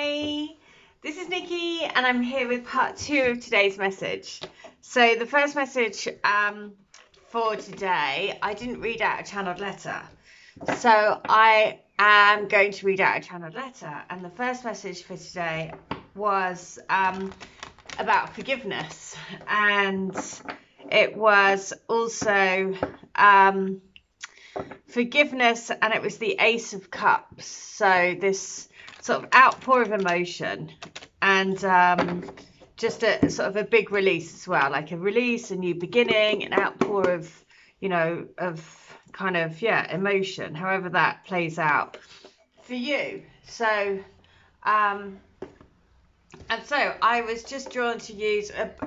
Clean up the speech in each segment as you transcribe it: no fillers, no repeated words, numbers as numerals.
Hey, this is Nikki, and I'm here with part 2 of today's message. So the first message for today, I didn't read out a channeled letter. So I am going to read out a channeled letter. And the first message for today was about forgiveness. And it was also forgiveness, and it was the Ace of Cups. So this sort of outpour of emotion, and just a sort of a big release as well, like a release, a new beginning, an outpour of, of kind of, emotion, however that plays out for you. So and so I was just drawn to use to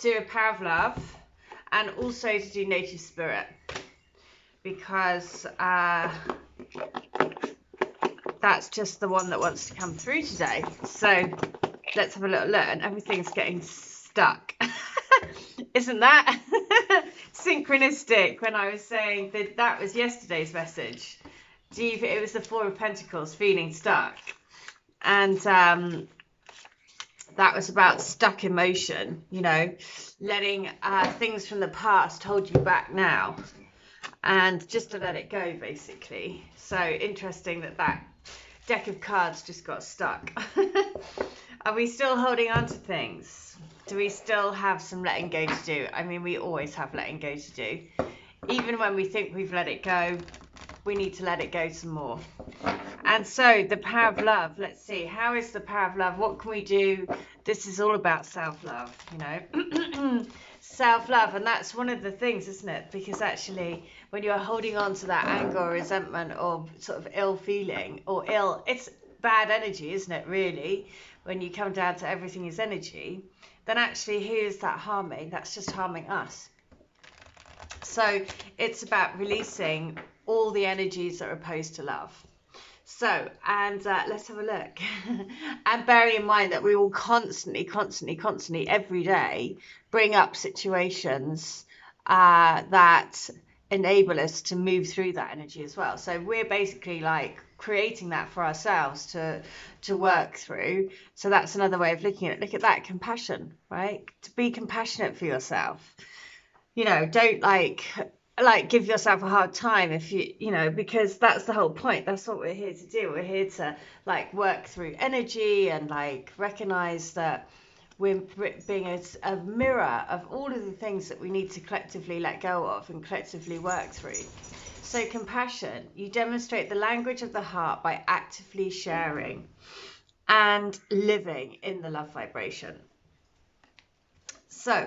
do a power of love, and also to do native spirit, because that's just the one that wants to come through today. So let's have a little look. And everything's getting stuck. Isn't that synchronistic? When I was saying that was yesterday's message. It was the Four of Pentacles, feeling stuck. And that was about stuck emotion, letting things from the past hold you back now, and just to let it go, basically. So interesting that deck of cards just got stuck. Are we still holding on to things? Do we still have some letting go to do? I mean, we always have letting go to do. Even when we think we've let it go, we need to let it go some more. And so the power of love, let's see, how is the power of love? What can we do? This is all about self-love, self-love. And that's one of the things, isn't it? Because actually, when you're holding on to that anger or resentment or sort of ill feeling or it's bad energy, isn't it, really? When you come down to everything is energy, then actually, who is that harming? That's just harming us. So it's about releasing all the energies that are opposed to love. So, and let's have a look. And bearing in mind that we will constantly, every day, bring up situations that enable us to move through that energy as well. So we're basically like creating that for ourselves to work through. So that's another way of looking at it. Look at that, compassion, right? To be compassionate for yourself. Don't like give yourself a hard time if because that's the whole point. That's what we're here to do. We're here to like work through energy and like recognize that we're being a mirror of all of the things that we need to collectively let go of and collectively work through. So compassion, you demonstrate the language of the heart by actively sharing and living in the love vibration. So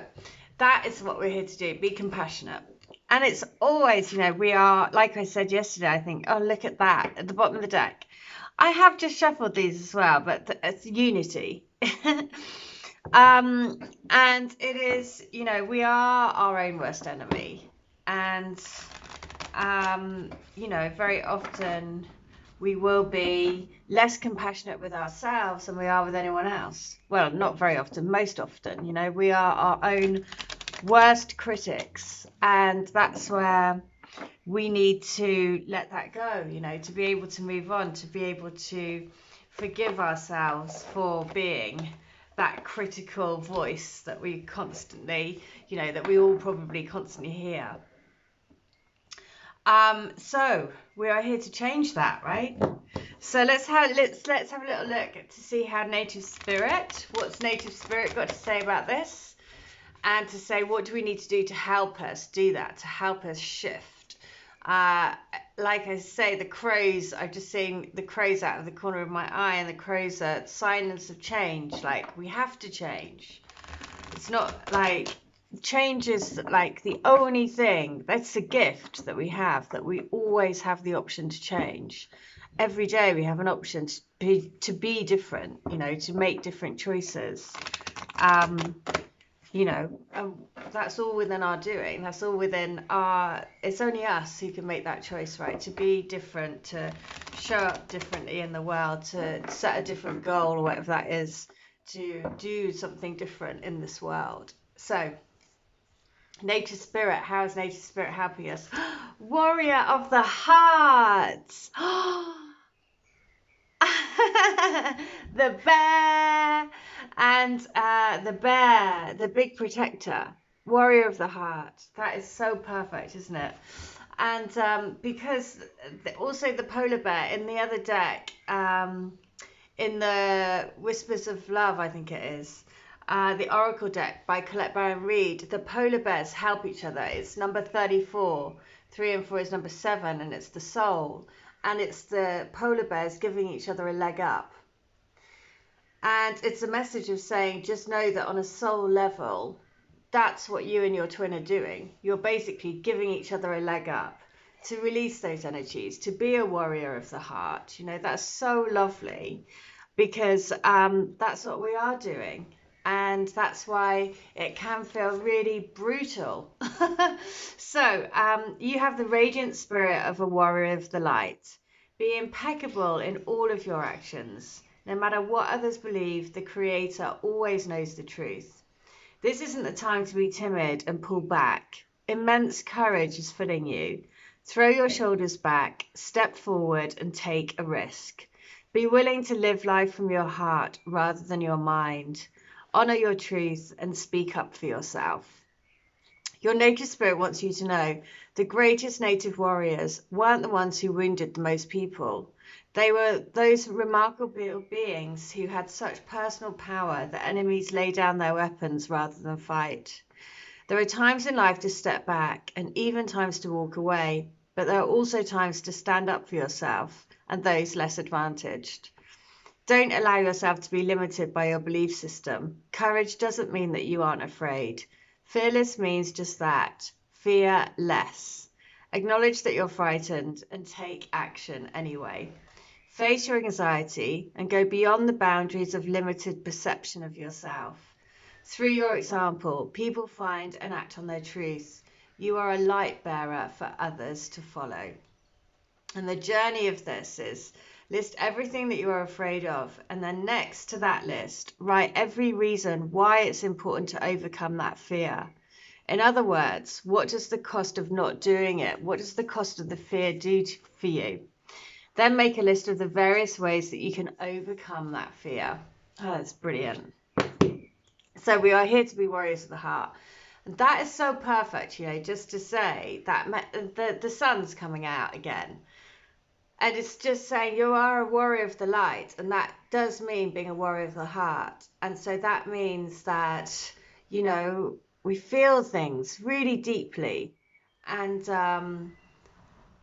that is what we're here to do, be compassionate. And it's always, we are, like I said yesterday, I think, oh, look at that at the bottom of the deck. I have just shuffled these as well, but it's unity. And it is, we are our own worst enemy. And, very often we will be less compassionate with ourselves than we are with anyone else. Well, not very often, most often, we are our own worst critics, and that's where we need to let that go, to be able to move on, to be able to forgive ourselves for being that critical voice that we constantly, that we all probably constantly hear. So we are here to change that, right? So let's have a little look to see how what's native spirit got to say about this, and to say what do we need to do to help us do that, to help us shift. Like I say, the crows, I've just seen the crows out of the corner of my eye, and the crows are signs of change. Like, we have to change. It's not like change is like the only thing. That's a gift that we have, that we always have the option to change. Every day we have an option to be different, to make different choices. That's all within our doing. That's all within it's only us who can make that choice, right? To be different, to show up differently in the world, to set a different goal or whatever that is, to do something different in this world. So nature spirit, how is nature spirit helping us? Warrior of the hearts. The bear. And the bear, the big protector, warrior of the heart. That is so perfect, isn't it? And because also the polar bear in the other deck, in the Whispers of Love, I think it is, the Oracle deck by Colette Baron Reid, the polar bears help each other. It's number 34. 3 and 4 is number 7, and it's the soul. And it's the polar bears giving each other a leg up. And it's a message of saying, just know that on a soul level, that's what you and your twin are doing. You're basically giving each other a leg up to release those energies, to be a warrior of the heart. You know, that's so lovely, because that's what we are doing. And that's why it can feel really brutal. So you have the radiant spirit of a warrior of the light. Be impeccable in all of your actions. No matter what others believe, the Creator always knows the truth. This isn't the time to be timid and pull back. Immense courage is filling you. Throw your shoulders back, step forward, and take a risk. Be willing to live life from your heart rather than your mind. Honor your truth and speak up for yourself. Your nature spirit wants you to know the greatest native warriors weren't the ones who wounded the most people. They were those remarkable beings who had such personal power that enemies lay down their weapons rather than fight. There are times in life to step back and even times to walk away, but there are also times to stand up for yourself and those less advantaged. Don't allow yourself to be limited by your belief system. Courage doesn't mean that you aren't afraid. Fearless means just that. Fear less. Acknowledge that you're frightened and take action anyway. Face your anxiety and go beyond the boundaries of limited perception of yourself. Through your example, people find and act on their truth. You are a light bearer for others to follow. And the journey of this is list everything that you are afraid of, and then next to that list, write every reason why it's important to overcome that fear. In other words, what does the cost of not doing it? What does the cost of the fear do for you? Then make a list of the various ways that you can overcome that fear. Oh, that's brilliant. So we are here to be warriors of the heart. And that is so perfect, you know, just to say that the sun's coming out again. And it's just saying you are a warrior of the light, and that does mean being a warrior of the heart. And so that means that, you know, we feel things really deeply and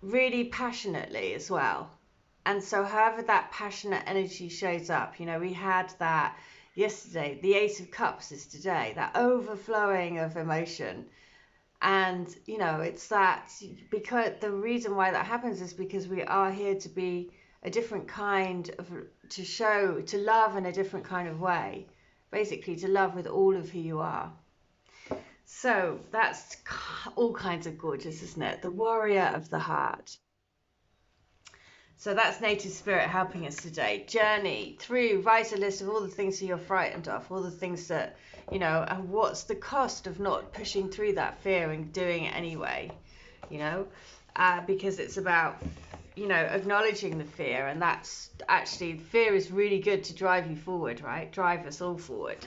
really passionately as well. And so however that passionate energy shows up, you know, we had that yesterday, the Ace of Cups is today, that overflowing of emotion. And, you know, it's that, because the reason why that happens is because we are here to be a different kind of, to love in a different kind of way, basically to love with all of who you are. So that's all kinds of gorgeous, isn't it? The warrior of the heart. So that's native spirit helping us today. Journey through, write a list of all the things that you're frightened of, all the things that, you know, and what's the cost of not pushing through that fear and doing it anyway, you know, because it's about, you know, acknowledging the fear, and that's actually, fear is really good to drive you forward, right? Drive us all forward.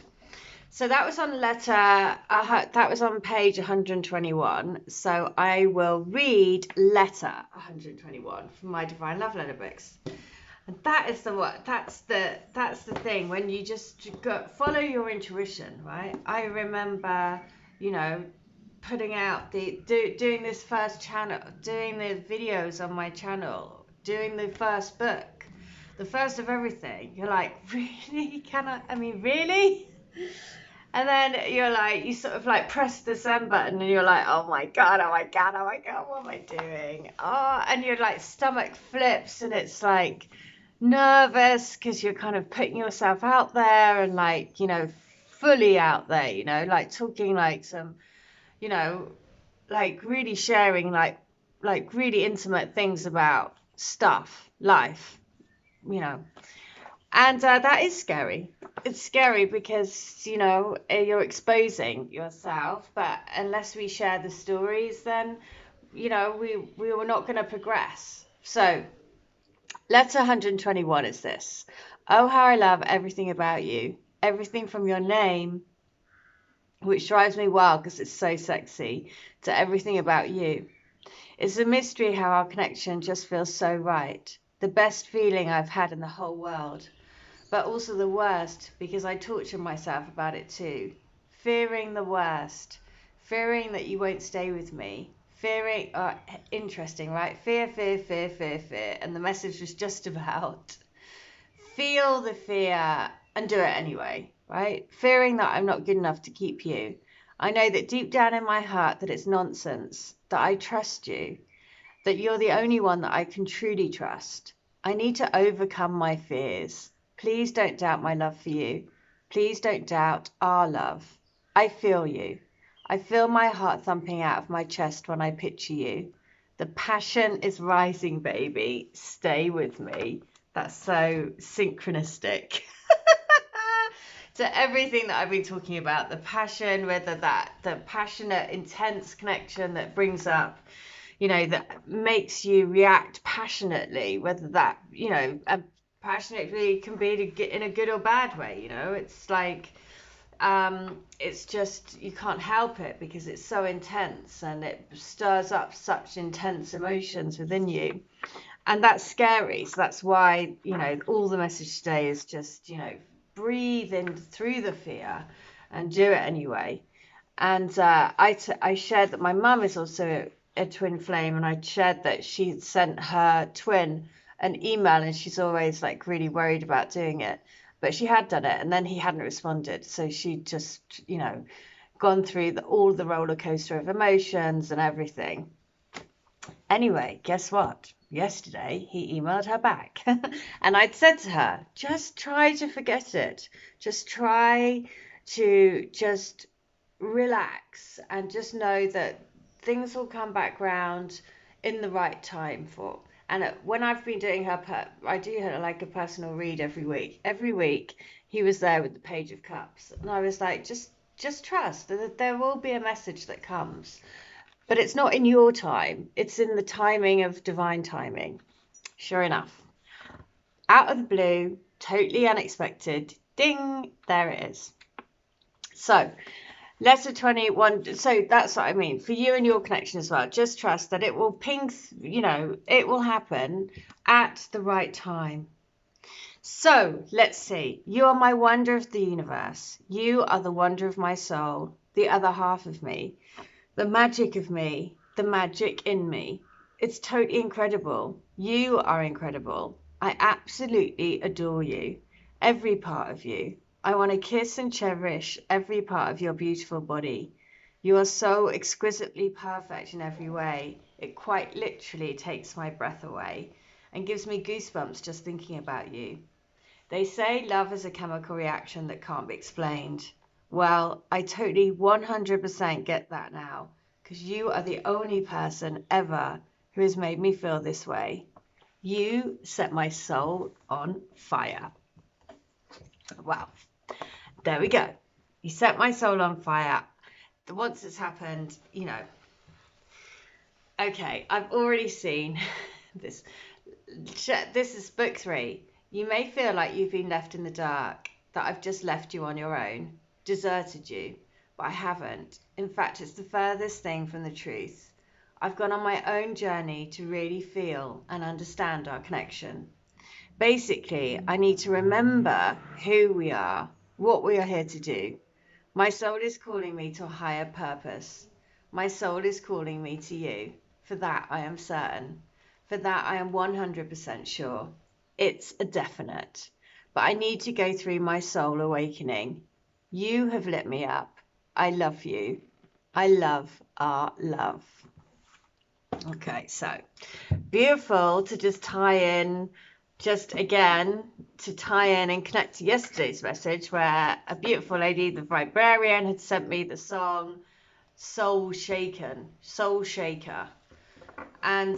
So that was on that was on page 121. So I will read letter 121 from my Divine Love Letter books. And that is that's the thing, when you just follow your intuition, right? I remember, you know, putting out doing this first channel, doing the videos on my channel, doing the first book, the first of everything. You're like, really? I mean, really? And then you're like, you sort of like press the send button and you're like, oh my God, oh my God, oh my God, what am I doing? Oh, and your like stomach flips and it's like nervous because you're kind of putting yourself out there and like, you know, fully out there, you know, like talking like some, you know, like really sharing like really intimate things about stuff, life, you know. And that is scary. It's scary because, you know, you're exposing yourself. But unless we share the stories, then, you know, we were not going to progress. So letter 121 is this. Oh, how I love everything about you. Everything from your name, which drives me wild because it's so sexy, to everything about you. It's a mystery how our connection just feels so right. The best feeling I've had in the whole world, but also the worst because I torture myself about it too. Fearing the worst, fearing that you won't stay with me, fearing, interesting, right? Fear, fear, fear, fear, fear. And the message was just about feel the fear and do it anyway, right? Fearing that I'm not good enough to keep you. I know that deep down in my heart that it's nonsense, that I trust you, that you're the only one that I can truly trust. I need to overcome my fears. Please don't doubt my love for you. Please don't doubt our love. I feel you. I feel my heart thumping out of my chest when I picture you. The passion is rising, baby. Stay with me. That's so synchronistic to everything that I've been talking about. The passion, whether that the passionate, intense connection that brings up, that makes you react passionately, whether that, passionately can be in a good or bad way. It's like, it's just, you can't help it because it's so intense and it stirs up such intense emotions within you. And that's scary. So that's why, all the message today is just, breathe in through the fear and do it anyway. And I shared that my mum is also a twin flame, and I shared that she sent her twin an email, and she's always like really worried about doing it. But she had done it, and then he hadn't responded. So she just, gone through all the roller coaster of emotions and everything. Anyway, guess what? Yesterday, he emailed her back. And I'd said to her, just try to forget it. Just try to just relax and just know that things will come back round in the right time for. And when I've been doing I do her like a personal read every week. Every week he was there with the Page of Cups, and I was like, just trust that there will be a message that comes, but it's not in your time. It's in the timing of divine timing. Sure enough, out of the blue, totally unexpected, ding, there it is. So letter 21, so that's what I mean for you and your connection as well. Just trust that it will ping, it will happen at the right time. So let's see. You are my wonder of the universe. You are the wonder of my soul, the other half of me, the magic of me, the magic in me. It's totally incredible. You are incredible. I absolutely adore you, every part of you. I want to kiss and cherish every part of your beautiful body. You are so exquisitely perfect in every way. It quite literally takes my breath away and gives me goosebumps just thinking about you. They say love is a chemical reaction that can't be explained. Well, I totally 100% get that now, because you are the only person ever who has made me feel this way. You set my soul on fire. Wow. There we go. You set my soul on fire. Once it's happened, Okay, I've already seen this. This is book 3. You may feel like you've been left in the dark, that I've just left you on your own, deserted you, but I haven't. In fact, it's the furthest thing from the truth. I've gone on my own journey to really feel and understand our connection. Basically, I need to remember who we are, what we are here to do. My soul is calling me to a higher purpose. My soul is calling me to you. For that, I am certain. For that, I am 100% sure. It's a definite. But I need to go through my soul awakening. You have lit me up. I love you. I love our love. Okay, so beautiful to just tie in, just again, to tie in and connect to yesterday's message where a beautiful lady, the librarian, had sent me the song Soul Shaken, Soul Shaker. And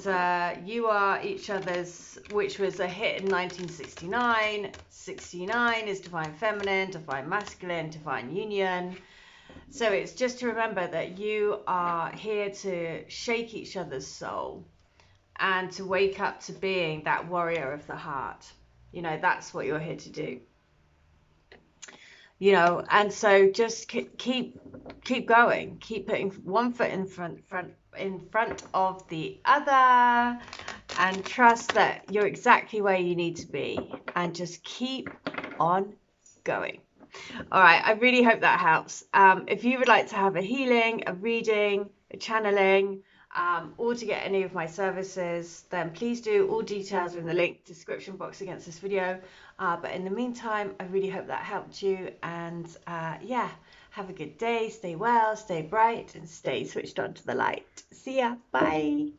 You Are Each Other's, which was a hit in 1969. 69 is divine feminine, divine masculine, divine union. So it's just to remember that you are here to shake each other's soul and to wake up to being that warrior of the heart. You know, that's what you're here to do. You know, and so just keep going, keep putting one foot in front of the other, and trust that you're exactly where you need to be, and just keep on going. All right, I really hope that helps. If you would like to have a healing, a reading, a channeling, or to get any of my services, then please do. All details are in the link description box against this video. But in the meantime, I really hope that helped you. And yeah, have a good day. Stay well, stay bright, and stay switched on to the light. See ya. Bye.